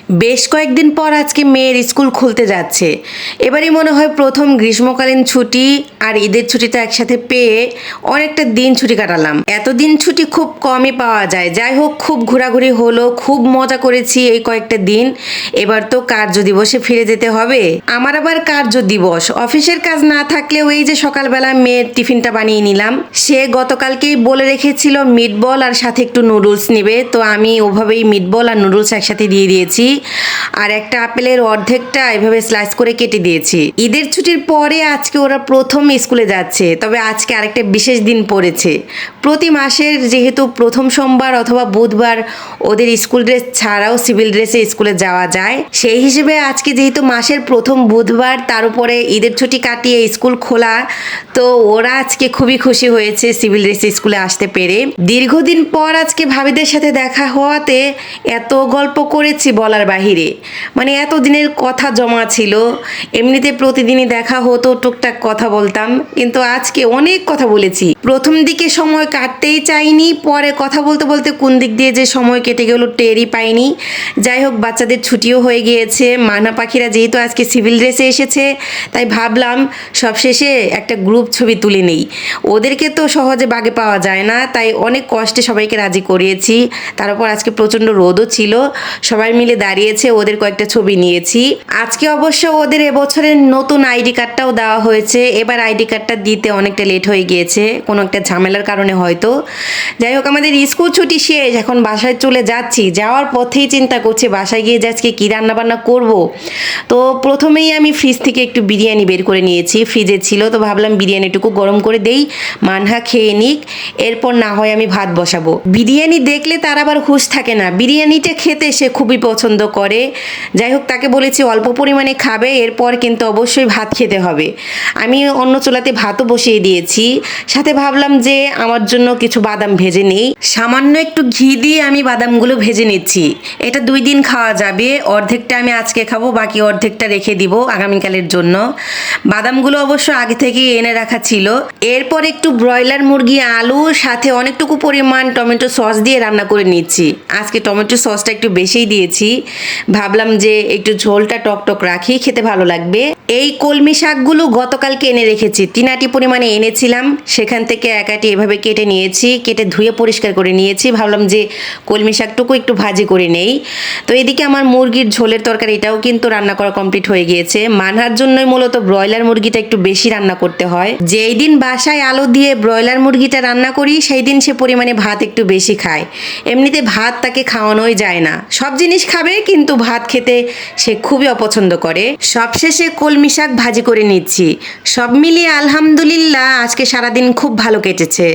বেশ কয়েকদিন পর আজকে মেয়ের স্কুল খুলতে যাচ্ছে। এবারই মনে হয় প্রথম গ্রীষ্মকালীন ছুটি আর ঈদের ছুটিটা একসাথে পেয়ে অনেকটা দিন ছুটি কাটালাম। এতদিন ছুটি খুব কমই পাওয়া যায়। যাই হোক, খুব ঘোরাঘুরি হলো, খুব মজা করেছি এই কয়েকটা দিন। এবার তো কার্য দিবসে ফিরে যেতে হবে। আমার আবার কার্য দিবস, অফিসের কাজ না থাকলেও এই যে সকালবেলা মেয়ের টিফিনটা বানিয়ে নিলাম। সে গতকালকেই বলে রেখেছিল মিটবল আর সাথে একটু নুডলস নিবে, তো আমি ওভাবেই মিটবল আর নুডলস একসাথে দিয়ে দিয়েছি। আর একটা আপেলের অর্ধেকটা এভাবে স্লাইস করে কেটে দিয়েছি। ঈদের ছুটির পরে আজকে ওরা প্রথম স্কুলে যাচ্ছে, তবে আজকে আরেকটা বিশেষ দিন পড়েছে। প্রতি মাসের যেহেতু প্রথম সোমবার অথবা বুধবার ওদের স্কুল ড্রেস ছাড়াও সিভিল ড্রেসে স্কুলে যাওয়া যায়, সেই হিসেবে আজকে যেহেতু মাসের প্রথম বুধবার, তার উপরে ঈদের ছুটি কাটিয়ে স্কুল খোলা, তো ওরা আজকে খুবই খুশি হয়েছে সিভিল ড্রেসে স্কুলে আসতে পেরে। দীর্ঘদিন পর আজকে ভাবিদের সাথে দেখা হওয়াতে এত গল্প করেছি বলার বাহিরে। মানে এত দিনের কথা জমা ছিল। এমনিতে প্রতিদিনই দেখা হতো, টুকটাক কথা বলতাম, কিন্তু আজকে অনেক কথা বলেছি। প্রথম দিকে সময় কাটতেই চাইনি, পরে কথা বলতে বলতে কোন দিক দিয়ে যে সময় কেটে গেল টেরই পাইনি। যাই হোক, বাচ্চাদের ছুটিও হয়ে গিয়েছে। মানা পাখিরা যেহেতু আজকে সিভিল ড্রেসে এসেছে, তাই ভাবলাম সবশেষে একটা গ্রুপ ছবি তুলে নেই। ওদেরকে তো সহজে বাগে পাওয়া যায় না, তাই অনেক কষ্টে সবাইকে রাজি করিয়েছি। তারপর আজকে প্রচণ্ড রোদও ছিল, সবাই মিলে দাঁড়িয়েছে, ওদের কয়েকটা ছবি নিয়েছি। আজকে অবশ্য ওদের এবছরের নতুন আইডি কার্ডটাও দেওয়া হয়েছে। এবার আইডি কার্ডটা দিতে অনেকটা লেট হয়ে গিয়েছে, কোনো একটা ঝামেলার কারণে হয়তো। যাই হোক, আমাদের স্কুল ছুটি শেষ, এখন বাসায় চলে যাচ্ছি। যাওয়ার পথেই চিন্তা করছি বাসায় গিয়ে যে আজকে কী রান্নাবান্না করব। তো প্রথমেই আমি ফ্রিজ থেকে একটু বিরিয়ানি বের করে নিয়েছি, ফ্রিজে ছিল, তো ভাবলাম বিরিয়ানিটুকু গরম করে দেই, মানহা খেয়ে নিক, এরপর না হয় আমি ভাত বসাবো। বিরিয়ানি দেখলে তার আবার হুঁশ থাকে না, বিরিয়ানিটা খেতে সে খুবই পছন্দ করে। যাই হোক, তাকে বলেছি অল্প পরিমাণে খাবে, এরপর কিন্তু অবশ্যই ভাত খেতে হবে। আমি অন্য চুলাতে ভাতও বসিয়ে দিয়েছি, সাথে ভাবলাম যে আমার জন্য কিছু বাদাম ভেজে নেই। সামান্য একটু ঘি দিয়ে আমি বাদামগুলো ভেজে নিচ্ছি। এটা 2 দিন খাওয়া যাবে। অর্ধেকটা আমি আজকে খাবো, বাকি অর্ধেকটা রেখে দিব আগামীকালের জন্য। বাদামগুলো অবশ্য আগে থেকেই এনে রাখা ছিল। এরপর একটু ব্রয়লার মুরগি, আলু, সাথে অনেকটুকু পরিমাণ টমেটো সস দিয়ে রান্না করে নিচ্ছি। আজকে টমেটো সসটা একটু বেশিই দিয়েছি, ভাবলাম যে একটু ঝোলটা টকটক রাখি, খেতে ভালো লাগবে। এই কলমি শাকগুলো গতকালকে এনে রেখেছি, 3 আটি পরিমাণে এনেছিলাম, সেখান থেকে 1 আটি এভাবে কেটে নিয়েছি, কেটে ধুয়ে পরিষ্কার করে নিয়েছি। ভাবলাম যে কলমি শাকটুকু একটু ভাজি করে নেই। তো এদিকে আমার মুরগির ঝোলের তরকারি এটাও কিন্তু রান্না করা কমপ্লিট হয়ে গিয়েছে। মানহার জন্যই মূলত ব্রয়লার মুরগিটা একটু বেশি রান্না করতে হয়। যেই দিন বাসায় আলু দিয়ে ব্রয়লার মুরগিটা রান্না করি, সেই দিন সে পরিমাণে ভাত একটু বেশি খায়। এমনিতে ভাত তাকে খাওয়ানোই যায় না, সব জিনিস খাবে কিন্তু ভাত খেতে সে খুবই অপছন্দ করে। সবশেষে কলমি শাক ভাজি করে নিচ্ছি। সব মিলিয়ে আলহামদুলিল্লাহ আজকে সারাদিন খুব ভালো কেটেছে।